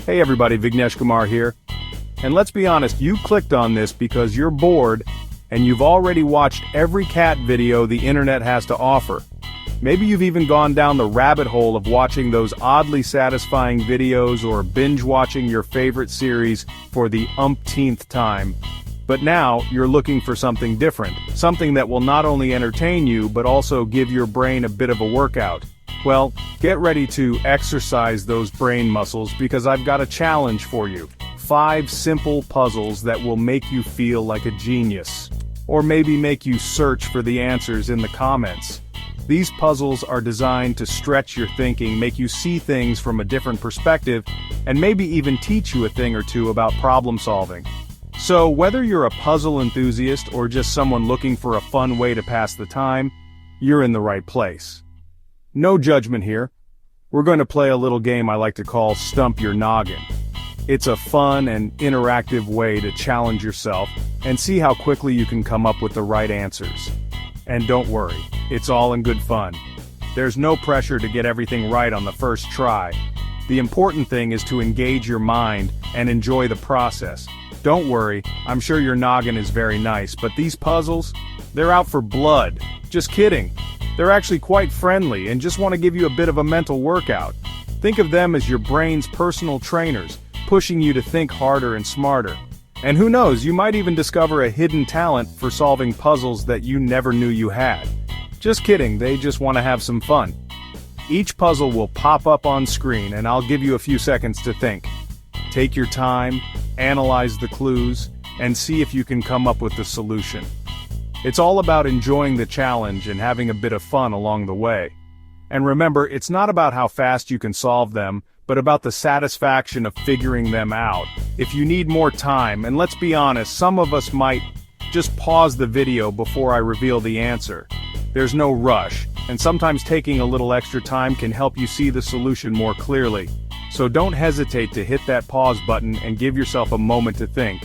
Hey everybody, Vignesh Kumar here. And let's be honest, you clicked on this because you're bored and you've already watched every cat video the internet has to offer. Maybe you've even gone down the rabbit hole of watching those oddly satisfying videos or binge watching your favorite series for the umpteenth time. But now, you're looking for something different, something that will not only entertain you but also give your brain a bit of a workout. Well, get ready to exercise those brain muscles because I've got a challenge for you. 5 simple puzzles that will make you feel like a genius. Or maybe make you search for the answers in the comments. These puzzles are designed to stretch your thinking, make you see things from a different perspective, and maybe even teach you a thing or two about problem solving. So, whether you're a puzzle enthusiast or just someone looking for a fun way to pass the time, you're in the right place. No judgment here. We're going to play a little game I like to call Stump Your Noggin. It's a fun and interactive way to challenge yourself and see how quickly you can come up with the right answers. And don't worry, it's all in good fun. There's no pressure to get everything right on the first try. The important thing is to engage your mind and enjoy the process. Don't worry, I'm sure your noggin is very nice, but these puzzles, they're out for blood. Just kidding. They're actually quite friendly and just want to give you a bit of a mental workout. Think of them as your brain's personal trainers, pushing you to think harder and smarter. And who knows, you might even discover a hidden talent for solving puzzles that you never knew you had. Just kidding, they just want to have some fun. Each puzzle will pop up on screen and I'll give you a few seconds to think. Take your time, analyze the clues, and see if you can come up with the solution. It's all about enjoying the challenge and having a bit of fun along the way. And remember, it's not about how fast you can solve them, but about the satisfaction of figuring them out. If you need more time, and let's be honest, some of us might just pause the video before I reveal the answer. There's no rush, and sometimes taking a little extra time can help you see the solution more clearly. So don't hesitate to hit that pause button and give yourself a moment to think.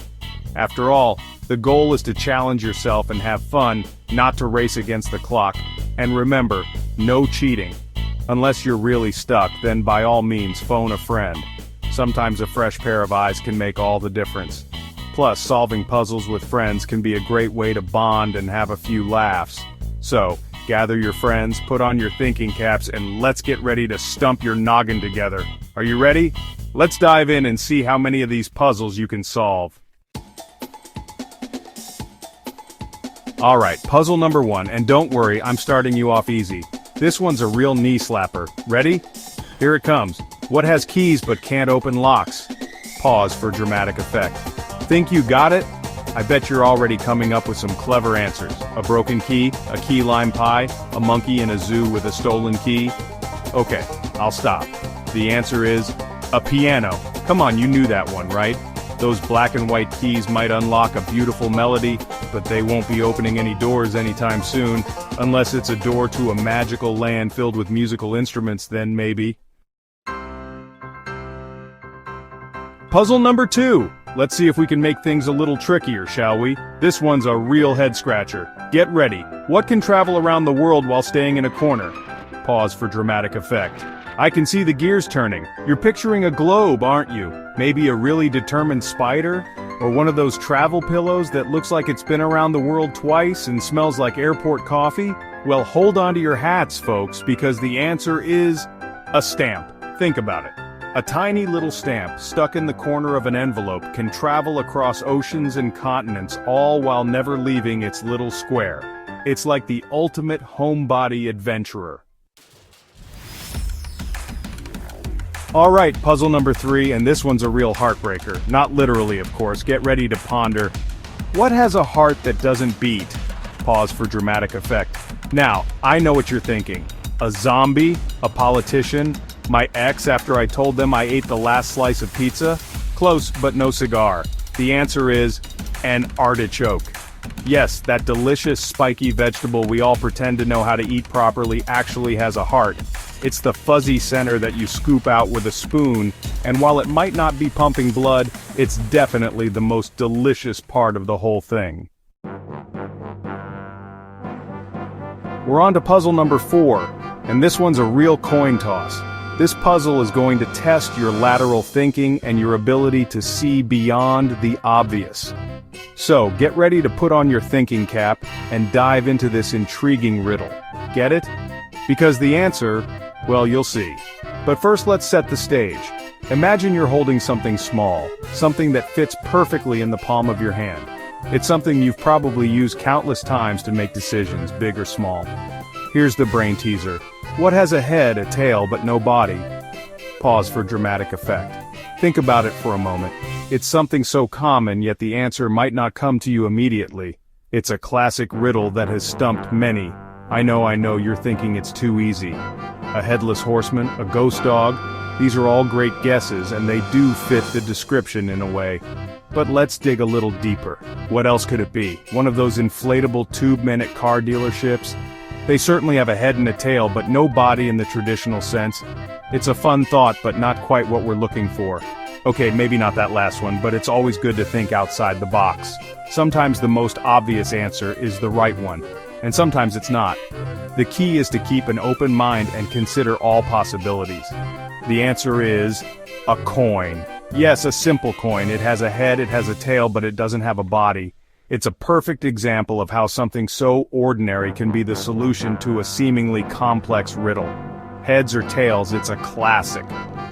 After all, the goal is to challenge yourself and have fun, not to race against the clock. And remember, no cheating. Unless you're really stuck, then by all means phone a friend. Sometimes a fresh pair of eyes can make all the difference. Plus, solving puzzles with friends can be a great way to bond and have a few laughs. So, gather your friends, put on your thinking caps, and let's get ready to stump your noggin together. Are you ready? Let's dive in and see how many of these puzzles you can solve. Alright, puzzle number 1, and don't worry, I'm starting you off easy. This one's a real knee slapper. Ready? Here it comes. What has keys but can't open locks? Pause for dramatic effect. Think you got it? I bet you're already coming up with some clever answers. A broken key, a key lime pie, a monkey in a zoo with a stolen key. Okay, I'll stop. The answer is a piano. Come on, you knew that one, right? Those black and white keys might unlock a beautiful melody, but they won't be opening any doors anytime soon, unless it's a door to a magical land filled with musical instruments, then maybe. Puzzle number 2. Let's see if we can make things a little trickier, shall we? This one's a real head-scratcher. Get ready. What can travel around the world while staying in a corner? Pause for dramatic effect. I can see the gears turning. You're picturing a globe, aren't you? Maybe a really determined spider? Or one of those travel pillows that looks like it's been around the world twice and smells like airport coffee? Well, hold on to your hats, folks, because the answer is a stamp. Think about it. A tiny little stamp stuck in the corner of an envelope can travel across oceans and continents, all while never leaving its little square. It's like the ultimate homebody adventurer. Alright, puzzle number 3, and this one's a real heartbreaker. Not literally, of course. Get ready to ponder. What has a heart that doesn't beat? Pause for dramatic effect. Now, I know what you're thinking. A zombie? A politician? My ex after I told them I ate the last slice of pizza? Close, but no cigar. The answer is an artichoke. Yes, that delicious spiky vegetable we all pretend to know how to eat properly actually has a heart. It's the fuzzy center that you scoop out with a spoon, and while it might not be pumping blood, it's definitely the most delicious part of the whole thing. We're on to puzzle number 4, and this one's a real coin toss. This puzzle is going to test your lateral thinking and your ability to see beyond the obvious. So, get ready to put on your thinking cap and dive into this intriguing riddle. Get it? Because the answer, well, you'll see. But first, let's set the stage. Imagine you're holding something small, something that fits perfectly in the palm of your hand. It's something you've probably used countless times to make decisions, big or small. Here's the brain teaser. What has a head, a tail, but no body? Pause for dramatic effect. Think about it for a moment. It's something so common, yet the answer might not come to you immediately. It's a classic riddle that has stumped many. I know, you're thinking it's too easy. A headless horseman, a ghost dog? These are all great guesses, and they do fit the description in a way. But let's dig a little deeper. What else could it be? One of those inflatable tube men at car dealerships? They certainly have a head and a tail, but no body in the traditional sense. It's a fun thought, but not quite what we're looking for. Okay, maybe not that last one, but it's always good to think outside the box. Sometimes the most obvious answer is the right one, and sometimes it's not. The key is to keep an open mind and consider all possibilities. The answer is a coin. Yes, a simple coin. It has a head, it has a tail, but it doesn't have a body. It's a perfect example of how something so ordinary can be the solution to a seemingly complex riddle. Heads or tails, it's a classic.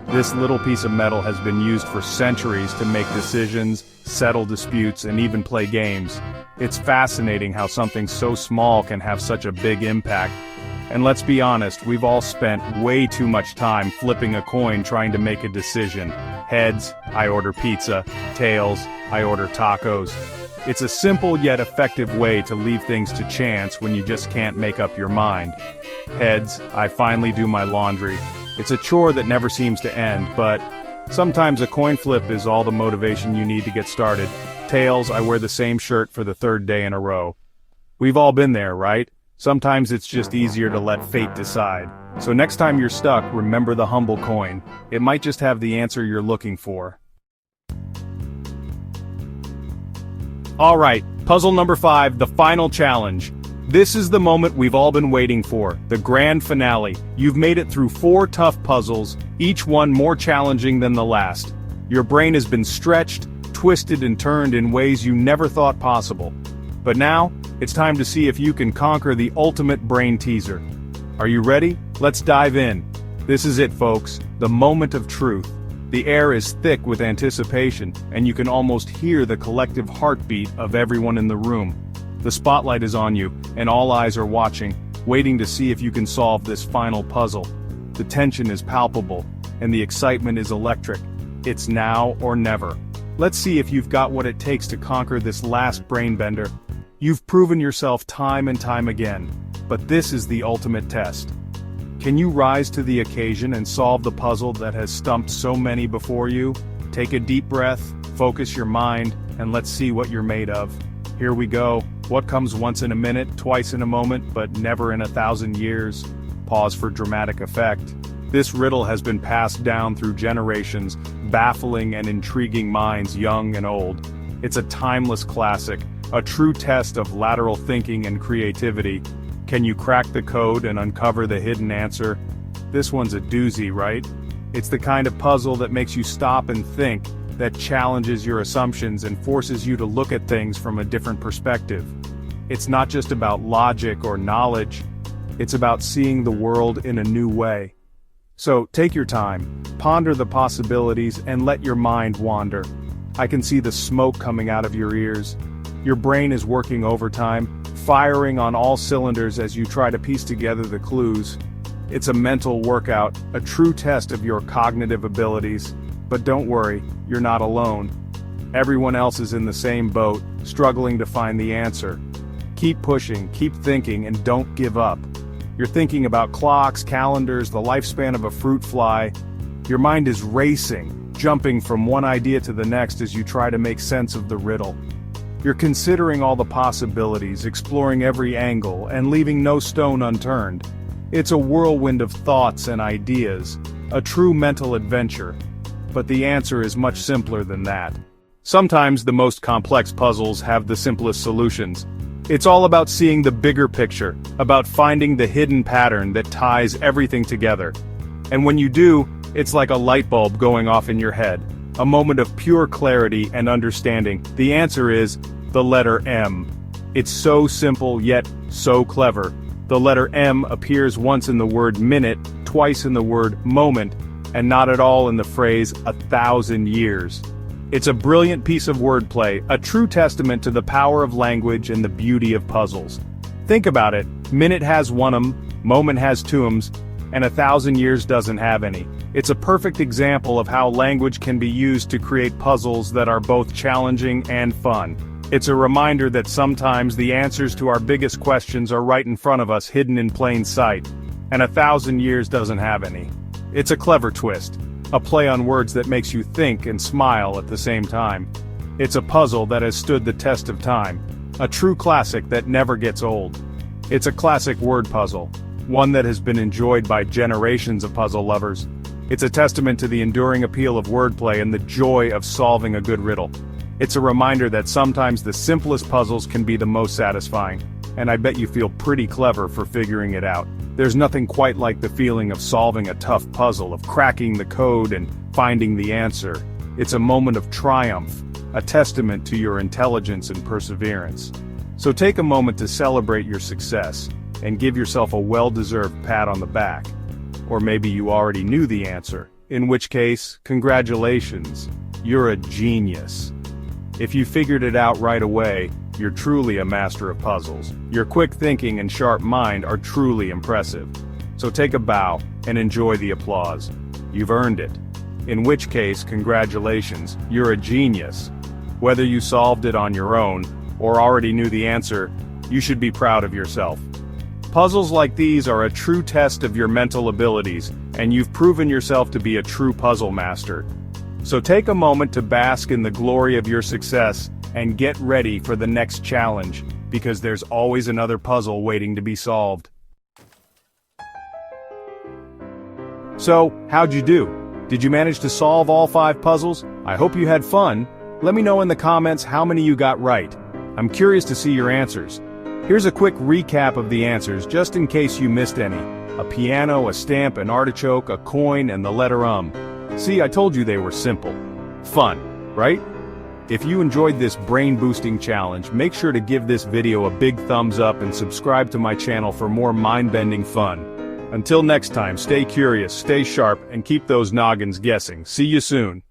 This little piece of metal has been used for centuries to make decisions, settle disputes, and even play games. It's fascinating how something so small can have such a big impact. And let's be honest, we've all spent way too much time flipping a coin trying to make a decision. Heads, I order pizza. Tails, I order tacos. It's a simple yet effective way to leave things to chance when you just can't make up your mind. Heads, I finally do my laundry. It's a chore that never seems to end, but sometimes a coin flip is all the motivation you need to get started. Tails, I wear the same shirt for the third day in a row. We've all been there, right? Sometimes it's just easier to let fate decide. So next time you're stuck, remember the humble coin. It might just have the answer you're looking for. Alright, puzzle number 5, the final challenge. This is the moment we've all been waiting for, the grand finale. You've made it through 4 tough puzzles, each one more challenging than the last. Your brain has been stretched, twisted and turned in ways you never thought possible. But now, it's time to see if you can conquer the ultimate brain teaser. Are you ready? Let's dive in. This is it, folks, the moment of truth. The air is thick with anticipation, and you can almost hear the collective heartbeat of everyone in the room. The spotlight is on you, and all eyes are watching, waiting to see if you can solve this final puzzle. The tension is palpable, and the excitement is electric. It's now or never. Let's see if you've got what it takes to conquer this last brainbender. You've proven yourself time and time again, but this is the ultimate test. Can you rise to the occasion and solve the puzzle that has stumped so many before you? Take a deep breath, focus your mind, and let's see what you're made of. Here we go. What comes once in a minute, twice in a moment, but never in 1,000 years? Pause for dramatic effect. This riddle has been passed down through generations, baffling and intriguing minds young and old. It's a timeless classic, a true test of lateral thinking and creativity. Can you crack the code and uncover the hidden answer? This one's a doozy, right? It's the kind of puzzle that makes you stop and think, that challenges your assumptions and forces you to look at things from a different perspective. It's not just about logic or knowledge, it's about seeing the world in a new way. So, take your time, ponder the possibilities, and let your mind wander. I can see the smoke coming out of your ears. Your brain is working overtime, firing on all cylinders as you try to piece together the clues. It's a mental workout, a true test of your cognitive abilities. But don't worry, you're not alone. Everyone else is in the same boat, struggling to find the answer. Keep pushing, keep thinking, and don't give up. You're thinking about clocks, calendars, the lifespan of a fruit fly. Your mind is racing, jumping from one idea to the next as you try to make sense of the riddle. You're considering all the possibilities, exploring every angle, and leaving no stone unturned. It's a whirlwind of thoughts and ideas, a true mental adventure. But the answer is much simpler than that. Sometimes the most complex puzzles have the simplest solutions. It's all about seeing the bigger picture, about finding the hidden pattern that ties everything together. And when you do, it's like a light bulb going off in your head. A moment of pure clarity and understanding. The answer is the letter M. It's so simple yet so clever. The letter M appears once in the word minute, twice in the word moment, and not at all in the phrase 1,000 years. It's a brilliant piece of wordplay, a true testament to the power of language and the beauty of puzzles. Think about it, minute has one 'em, moment has two 'ems, and 1,000 years doesn't have any. It's a perfect example of how language can be used to create puzzles that are both challenging and fun. It's a reminder that sometimes the answers to our biggest questions are right in front of us, hidden in plain sight, and 1,000 years doesn't have any. It's a clever twist, a play on words that makes you think and smile at the same time. It's a puzzle that has stood the test of time, a true classic that never gets old. It's a classic word puzzle, one that has been enjoyed by generations of puzzle lovers. It's a testament to the enduring appeal of wordplay and the joy of solving a good riddle. It's a reminder that sometimes the simplest puzzles can be the most satisfying, and I bet you feel pretty clever for figuring it out. There's nothing quite like the feeling of solving a tough puzzle, of cracking the code and finding the answer. It's a moment of triumph, a testament to your intelligence and perseverance. So take a moment to celebrate your success, and give yourself a well-deserved pat on the back. Or maybe you already knew the answer, in which case, congratulations, you're a genius. If you figured it out right away, you're truly a master of puzzles. Your quick thinking and sharp mind are truly impressive. So take a bow and enjoy the applause. You've earned it. In which case, congratulations, you're a genius. Whether you solved it on your own, or already knew the answer, you should be proud of yourself. Puzzles like these are a true test of your mental abilities, and you've proven yourself to be a true puzzle master. So take a moment to bask in the glory of your success, and get ready for the next challenge, because there's always another puzzle waiting to be solved. So, how'd you do? Did you manage to solve all 5 puzzles? I hope you had fun. Let me know in the comments how many you got right. I'm curious to see your answers. Here's a quick recap of the answers, just in case you missed any. A piano, a stamp, an artichoke, a coin, and the letter See, I told you they were simple. Fun, right? If you enjoyed this brain-boosting challenge, make sure to give this video a big thumbs up and subscribe to my channel for more mind-bending fun. Until next time, stay curious, stay sharp, and keep those noggins guessing. See you soon.